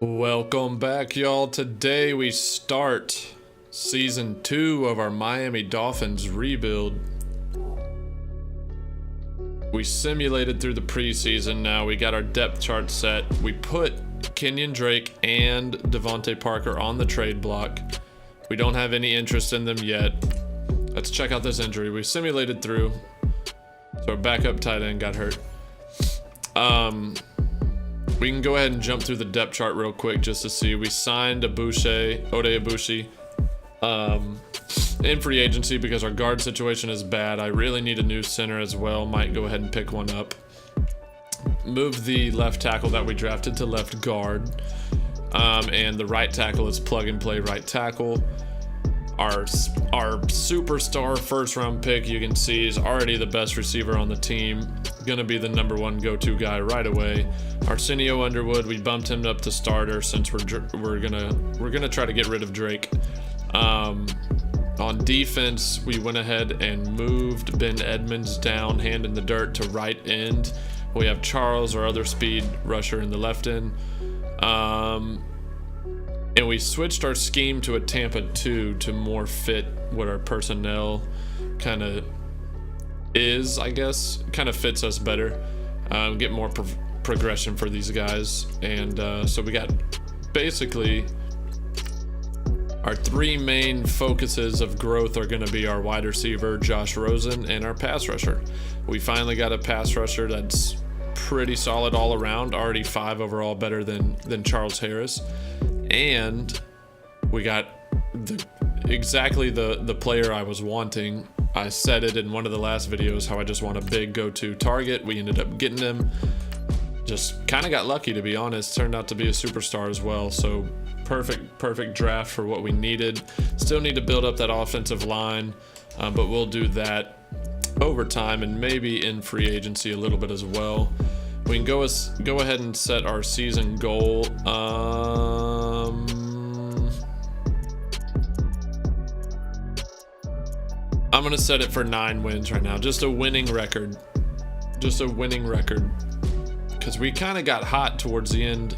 Welcome back, y'all. Today we start season 2 of our Miami Dolphins Rebuild. We simulated through the preseason. Now we got our depth chart set. We put Kenyon Drake and Devontae Parker on the trade block. We don't have any interest in them yet. Let's check out this injury. We simulated through. So our backup tight end got hurt. We can go ahead and jump through the depth chart real quick just to see. We signed Ode Ibushi in free agency because our guard situation is bad. I really need a new center as well. Might go ahead and pick one up. Move the left tackle that we drafted to left guard. And the right tackle is plug and play right tackle. Our superstar first round pick, you can see, is already the best receiver on the team. Gonna be the _1 go-to guy right away. Arsenio Underwood, we bumped him up to starter since we're gonna try to get rid of Drake. On defense, we went ahead and moved Ben Edmonds down, hand in the dirt, to right end. We have Charles, our other speed rusher, in the left end. And we switched our scheme to a Tampa 2 to more fit what our personnel kind of is, I guess. Kind of fits us better. Get more progression for these guys. And so we got basically our 3 main focuses of growth are going to be our wide receiver, Josh Rosen, and our pass rusher. We finally got a pass rusher that's pretty solid all around, already 5 overall, better than Charles Harris. And we got exactly the player I was wanting. I said it in one of the last videos how I just want a big go-to target. We ended up getting him. Just kind of got lucky, to be honest. Turned out to be a superstar as well. So perfect draft for what we needed. Still need to build up that offensive line, but we'll do that over time and maybe in free agency a little bit as well. We can go ahead and set our season goal. I'm gonna set it for 9 wins right now. Just a winning record. Because we kind of got hot towards the end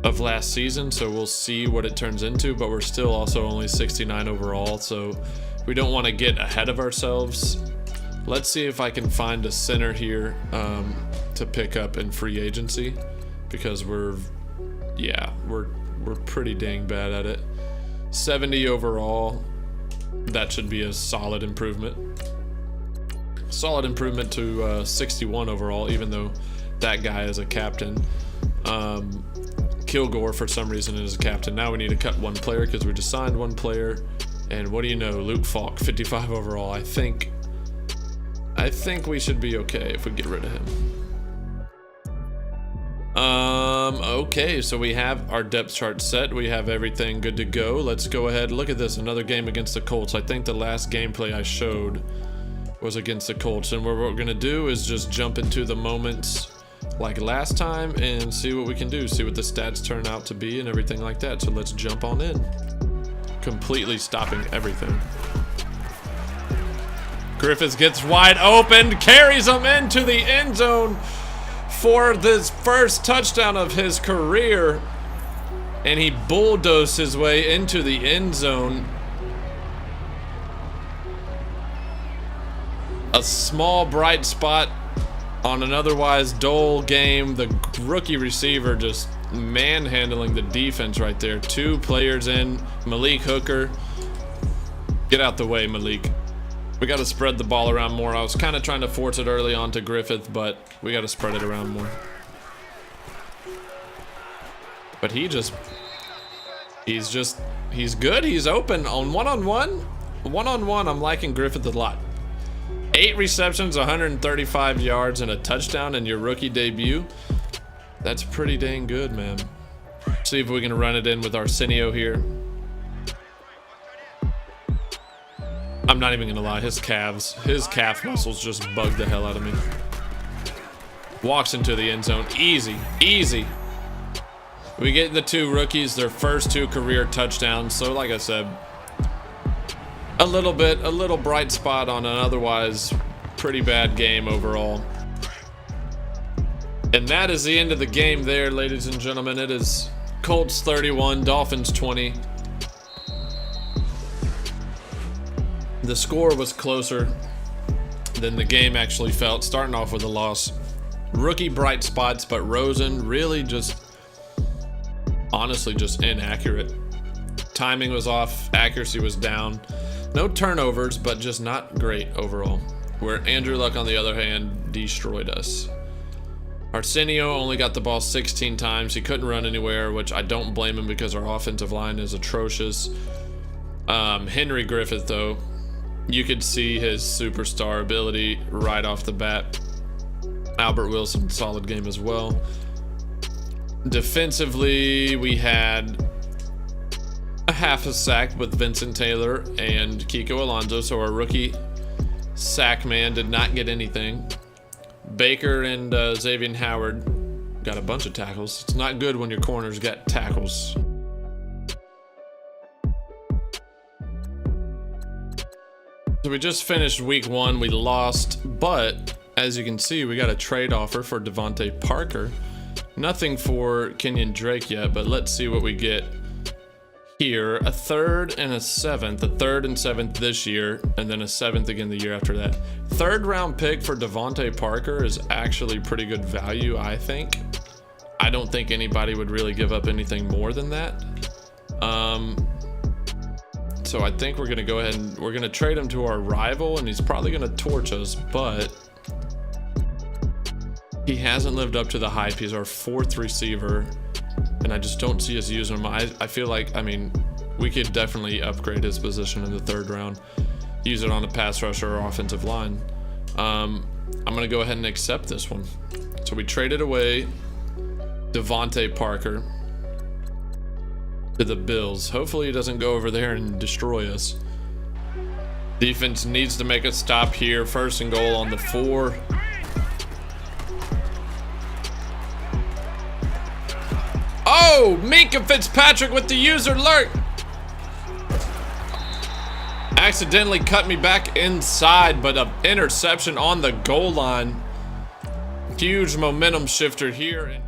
of last season, so we'll see what it turns into. But we're still also only 69 overall, so we don't want to get ahead of ourselves. Let's see if I can find a center here to pick up in free agency, because we're pretty dang bad at it. 70 overall. That should be a solid improvement. Solid improvement to 61 overall, even though that guy is a captain. Kilgore, for some reason, is a captain. Now we need to cut 1 player because we just signed 1 player. And what do you know? Luke Falk, 55 overall. I think we should be okay if we get rid of him. Okay, so we have our depth chart set. We have everything good to go. Let's go ahead. Look at this, another game against the Colts. I think the last gameplay I showed was against the Colts. And what we're gonna do is just jump into the moments like last time and see what we can do. See what the stats turn out to be and everything like that. So let's jump on in. Completely stopping everything. Griffith gets wide open, carries him into the end zone for this first touchdown of his career, and he bulldozed his way into the end zone. A small bright spot on an otherwise dull game. The rookie receiver just manhandling the defense right there. 2 players in. Malik Hooker. Get out the way, Malik. We got to spread the ball around more. I was kind of trying to force it early on to Griffith, but we got to spread it around more. But he's good. He's open on one-on-one. One-on-one, I'm liking Griffith a lot. 8 receptions, 135 yards, and a touchdown in your rookie debut. That's pretty dang good, man. See if we can run it in with Arsenio here. I'm not even gonna lie, his calf muscles just bug the hell out of me. Walks into the end zone, easy. We get the 2 rookies, their first 2 career touchdowns. So like I said, a little bright spot on an otherwise pretty bad game overall. And that is the end of the game there, ladies and gentlemen. It is Colts 31, Dolphins 20. The score was closer than the game actually felt, starting off with a loss. Rookie bright spots, but Rosen really just, honestly, just inaccurate. Timing was off, accuracy was down. No turnovers, but just not great overall. Where Andrew Luck, on the other hand, destroyed us. Arsenio only got the ball 16 times. He couldn't run anywhere, which I don't blame him because our offensive line is atrocious. Henry Griffith, though, you could see his superstar ability right off the bat. Albert Wilson, solid game as well. Defensively, we had a half a sack with Vincent Taylor and Kiko Alonso, so our rookie sack man did not get anything. Baker and Xavier Howard got a bunch of tackles. It's not good when your corners get tackles. So we just finished week 1. We lost, but as you can see, we got a trade offer for Devontae Parker. Nothing for Kenyon Drake yet, but let's see what we get here. A 3rd and a 7th. A 3rd and 7th this year, and then a 7th again the year after that. 3rd round pick for Devontae Parker is actually pretty good value, I think. I don't think anybody would really give up anything more than that. So I think we're gonna go ahead and we're gonna trade him to our rival, and he's probably gonna torch us, but he hasn't lived up to the hype. He's our 4th receiver, and I just don't see us using him. I feel like, I mean, we could definitely upgrade his position in the 3rd round. Use it on a pass rusher or offensive line. I'm going to go ahead and accept this one. So we traded away Devontae Parker to the Bills. Hopefully he doesn't go over there and destroy us. Defense needs to make a stop here. 1st and goal on the 4. Oh, Minka Fitzpatrick with the user lurk. Accidentally cut me back inside, but an interception on the goal line. Huge momentum shifter here.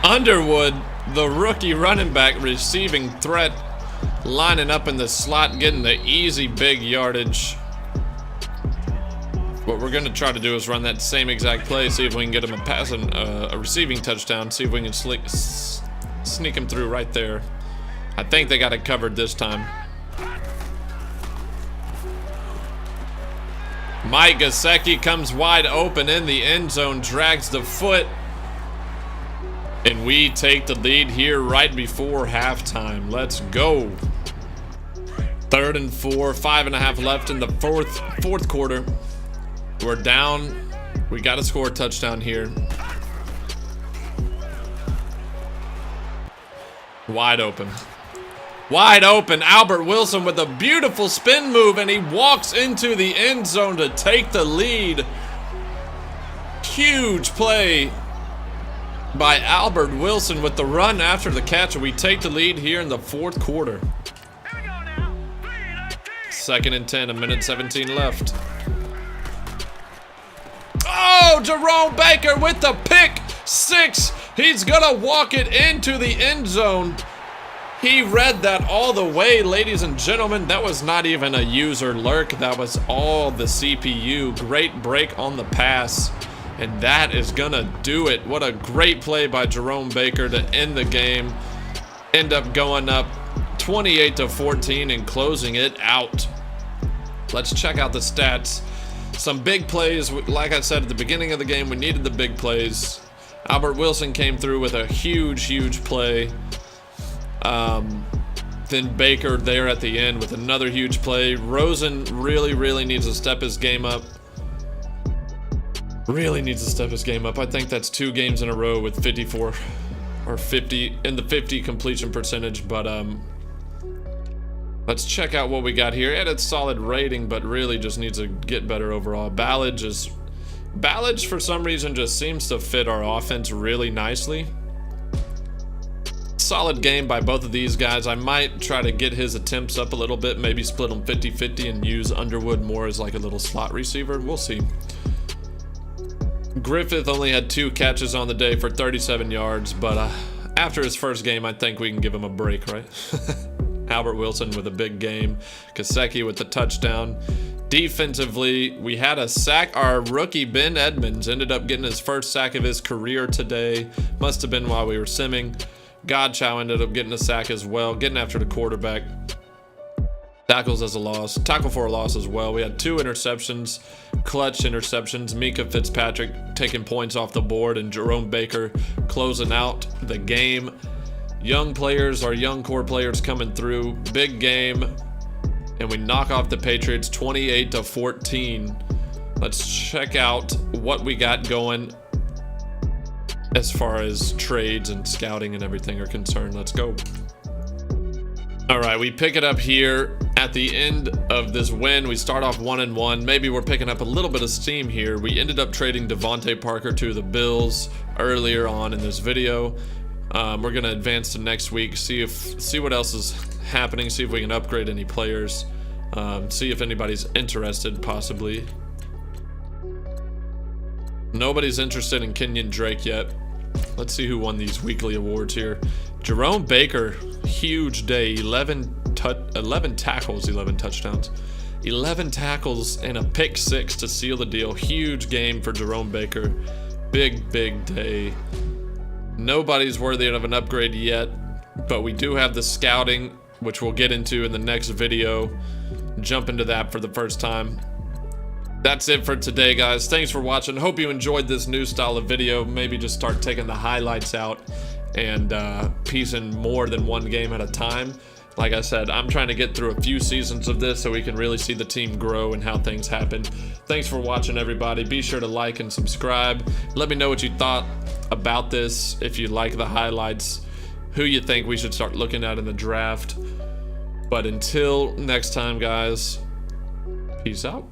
Underwood, the rookie running back, receiving threat, lining up in the slot, getting the easy big yardage. What we're going to try to do is run that same exact play, see if we can get him a passing, a receiving touchdown, see if we can sneak him through right there. I think they got it covered this time. Mike Gesicki comes wide open in the end zone, drags the foot, and we take the lead here right before halftime. Let's go. 3rd and 4, 5.5 left in the fourth quarter. We're down. We got to score a touchdown here. Wide open. Wide open. Albert Wilson with a beautiful spin move, and he walks into the end zone to take the lead. Huge play by Albert Wilson with the run after the catch, and we take the lead here in the 4th quarter. 2nd and 10, 1:17 left. Oh, Jerome Baker with the pick 6. He's gonna walk it into the end zone. He read that all the way, ladies and gentlemen. That was not even a user lurk. That was all the CPU. Great break on the pass, and that is gonna do it. What a great play by Jerome Baker to end the game. End up going up 28-14 and closing it out. Let's check out the stats. Some big plays. Like I said at the beginning of the game, we needed the big plays. Albert Wilson came through with a huge play. Then Baker there at the end with another huge play. Rosen really needs to step his game up. Really needs to step his game up. I think that's 2 games in a row with 54 or 50 in the 50 completion percentage. But let's check out what we got here. It had a solid rating, but really just needs to get better overall. Ballage for some reason just seems to fit our offense really nicely. Solid game by both of these guys. I might try to get his attempts up a little bit, maybe split them 50-50 and use Underwood more as like a little slot receiver. We'll see. Griffith only had 2 catches on the day for 37 yards, but after his first game, I think we can give him a break, right? Albert Wilson with a big game. Kaseki with the touchdown. Defensively, we had a sack. Our rookie, Ben Edmonds, ended up getting his first sack of his career today. Must have been while we were simming. Godchow ended up getting a sack as well, getting after the quarterback. Tackles as a loss. Tackle for a loss as well. We had 2 interceptions, clutch interceptions. Mika Fitzpatrick taking points off the board and Jerome Baker closing out the game. Young players, our young core players coming through. Big game. And we knock off the Patriots 28-14. Let's check out what we got going as far as trades and scouting and everything are concerned. Let's go. All right, we pick it up here at the end of this win. We start off 1-1. Maybe we're picking up a little bit of steam here. We ended up trading Devontae Parker to the Bills earlier on in this video. We're gonna advance to next week, see what else is happening, see if we can upgrade any players, see if anybody's interested possibly. Nobody's interested in Kenyon Drake yet. Let's see who won these weekly awards here. Jerome Baker, huge day. 11 tackles, 11 touchdowns. 11 tackles and a pick 6 to seal the deal. Huge game for Jerome Baker. Big day. Nobody's worthy of an upgrade yet, but we do have the scouting, which we'll get into in the next video. Jump into that for the first time. That's it for today, guys. Thanks for watching. Hope you enjoyed this new style of video. Maybe just start taking the highlights out and piecing more than one game at a time. Like I said, I'm trying to get through a few seasons of this so we can really see the team grow and how things happen. Thanks for watching, everybody. Be sure to like and subscribe. Let me know what you thought about this, if you like the highlights, who you think we should start looking at in the draft. But until next time, guys, peace out.